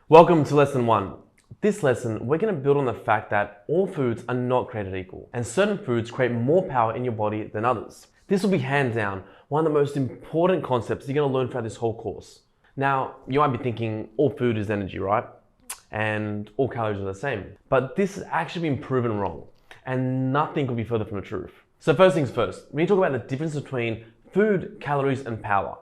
Welcome to lesson 1. This lesson, we're going to build on the fact that all foods are not created equal, and certain foods create more power in your body than others. This will be hands down one of the most important concepts you're going to learn throughout this whole course. Now, you might be thinking all food is energy, right? And all calories are the same. But this has actually been proven wrong, and nothing could be further from the truth. So first things first, we need to talk about the difference between food, calories, and power.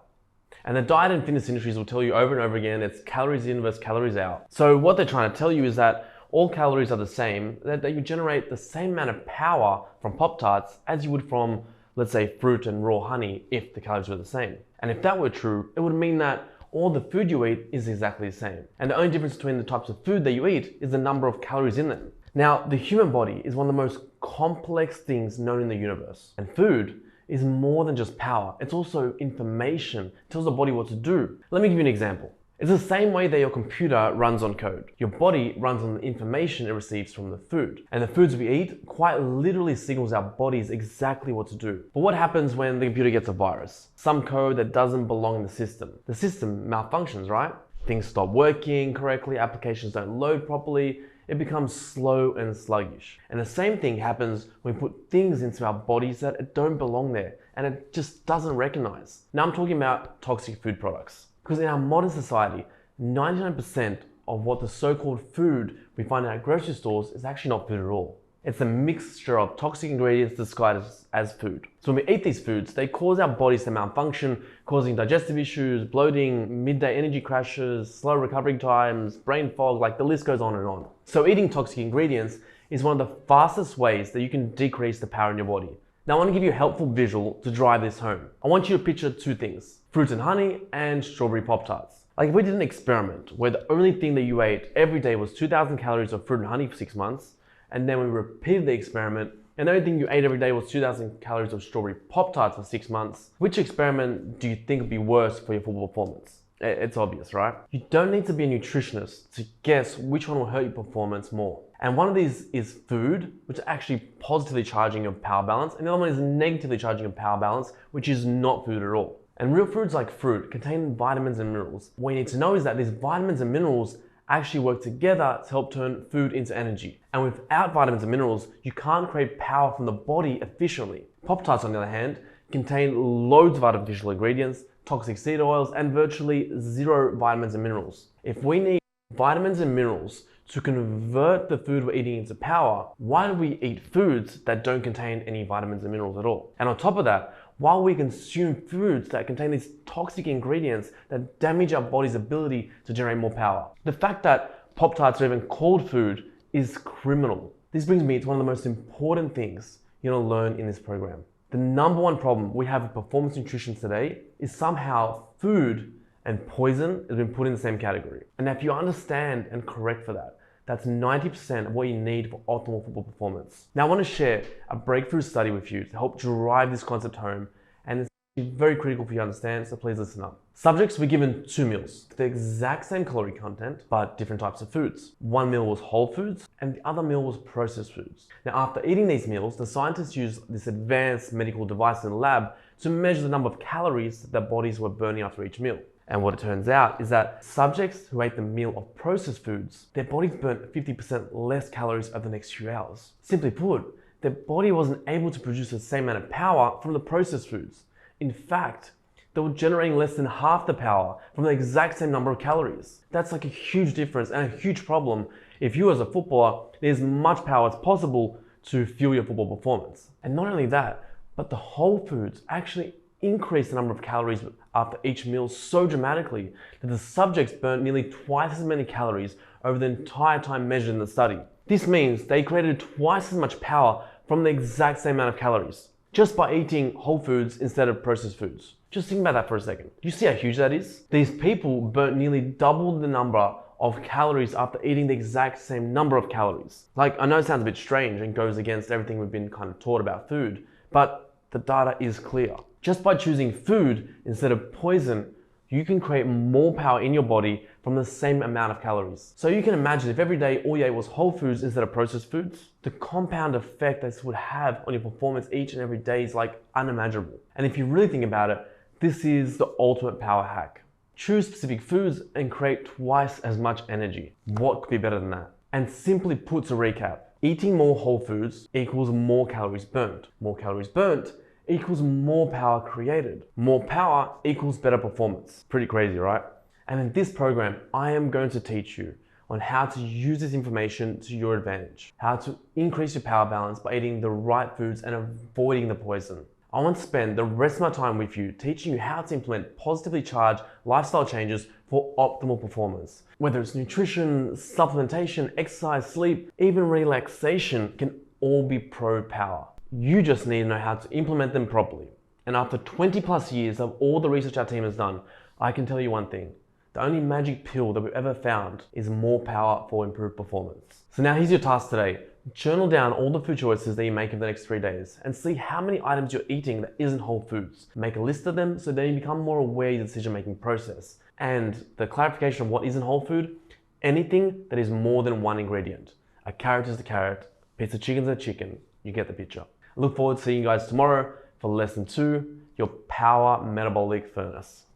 And the diet and fitness industries will tell you over and over again, it's calories in versus calories out. So what they're trying to tell you is that all calories are the same, that you generate the same amount of power from Pop-Tarts as you would from, let's say, fruit and raw honey if the calories were the same. And if that were true, it would mean that all the food you eat is exactly the same. And the only difference between the types of food that you eat is the number of calories in them. Now, the human body is one of the most complex things known in the universe. And food is more than just power. It's also information. It tells the body what to do. Let me give you an example. It's the same way that your computer runs on code. Your body runs on the information it receives from the food. And the foods we eat quite literally signals our bodies exactly what to do. But what happens when the computer gets a virus? Some code that doesn't belong in the system. The system malfunctions, right? Things stop working correctly, applications don't load properly, it becomes slow and sluggish. And the same thing happens when we put things into our bodies that don't belong there and it just doesn't recognize. Now I'm talking about toxic food products. Because in our modern society, 99% of what the so-called food we find in our grocery stores is actually not food at all. It's a mixture of toxic ingredients disguised as food. So when we eat these foods, they cause our bodies to malfunction, causing digestive issues, bloating, midday energy crashes, slow recovery times, brain fog, like the list goes on and on. So eating toxic ingredients is one of the fastest ways that you can decrease the power in your body. Now I want to give you a helpful visual to drive this home. I want you to picture two things: fruit and honey and strawberry Pop-Tarts. Like if we did an experiment where the only thing that you ate every day was 2,000 calories of fruit and honey for 6 months, and then we repeated the experiment and the only thing you ate every day was 2,000 calories of strawberry Pop-Tarts for 6 months, which experiment do you think would be worse for your football performance? It's obvious, right? You don't need to be a nutritionist to guess which one will hurt your performance more. And one of these is food, which is actually positively charging your power balance, and the other one is negatively charging your power balance, which is not food at all. And real foods like fruit contain vitamins and minerals. What you need to know is that these vitamins and minerals actually work together to help turn food into energy. And without vitamins and minerals, you can't create power from the body efficiently. Pop-Tarts, on the other hand, contain loads of artificial ingredients, toxic seed oils, and virtually zero vitamins and minerals. If we need vitamins and minerals to convert the food we're eating into power, why do we eat foods that don't contain any vitamins and minerals at all? And on top of that, while we consume foods that contain these toxic ingredients that damage our body's ability to generate more power. The fact that Pop-Tarts are even called food is criminal. This brings me to one of the most important things you're gonna learn in this program. The number one problem we have with performance nutrition today is somehow food and poison has been put in the same category. And if you understand and correct for that, that's 90% of what you need for optimal football performance. Now I want to share a breakthrough study with you to help drive this concept home, and it's very critical for you to understand, so please listen up. Subjects were given 2 meals, the exact same calorie content, but different types of foods. One meal was whole foods, and the other meal was processed foods. Now after eating these meals, the scientists used this advanced medical device in the lab to measure the number of calories that their bodies were burning after each meal. And what it turns out is that subjects who ate the meal of processed foods, their bodies burnt 50% less calories over the next few hours. Simply put, their body wasn't able to produce the same amount of power from the processed foods. In fact, they were generating less than half the power from the exact same number of calories. That's like a huge difference and a huge problem if you as a footballer need as much power as possible to fuel your football performance. And not only that, but the whole foods actually increase the number of calories after each meal so dramatically that the subjects burnt nearly twice as many calories over the entire time measured in the study. This means they created twice as much power from the exact same amount of calories, just by eating whole foods instead of processed foods. Just think about that for a second. Do you see how huge that is? These people burnt nearly double the number of calories after eating the exact same number of calories. Like, I know it sounds a bit strange and goes against everything we've been kind of taught about food, but the data is clear. Just by choosing food instead of poison, you can create more power in your body from the same amount of calories. So you can imagine if every day all you ate was whole foods instead of processed foods, the compound effect this would have on your performance each and every day is like unimaginable. And if you really think about it, this is the ultimate power hack. Choose specific foods and create twice as much energy. What could be better than that? And simply put, to recap, eating more whole foods equals more calories burnt. More calories burnt equals more power created. More power equals better performance. Pretty crazy, right? And in this program, I am going to teach you on how to use this information to your advantage, how to increase your power balance by eating the right foods and avoiding the poison. I want to spend the rest of my time with you teaching you how to implement positively charged lifestyle changes for optimal performance. Whether it's nutrition, supplementation, exercise, sleep, even relaxation can all be pro power. You just need to know how to implement them properly. And after 20 plus years of all the research our team has done, I can tell you one thing. The only magic pill that we've ever found is more power for improved performance. So now here's your task today. Journal down all the food choices that you make in the next 3 days and see how many items you're eating that isn't whole foods. Make a list of them so then you become more aware of your decision-making process. And the clarification of what isn't whole food, anything that is more than one ingredient. A carrot is a carrot, a piece of chicken is a chicken. You get the picture. I look forward to seeing you guys tomorrow for lesson 2, your power metabolic furnace.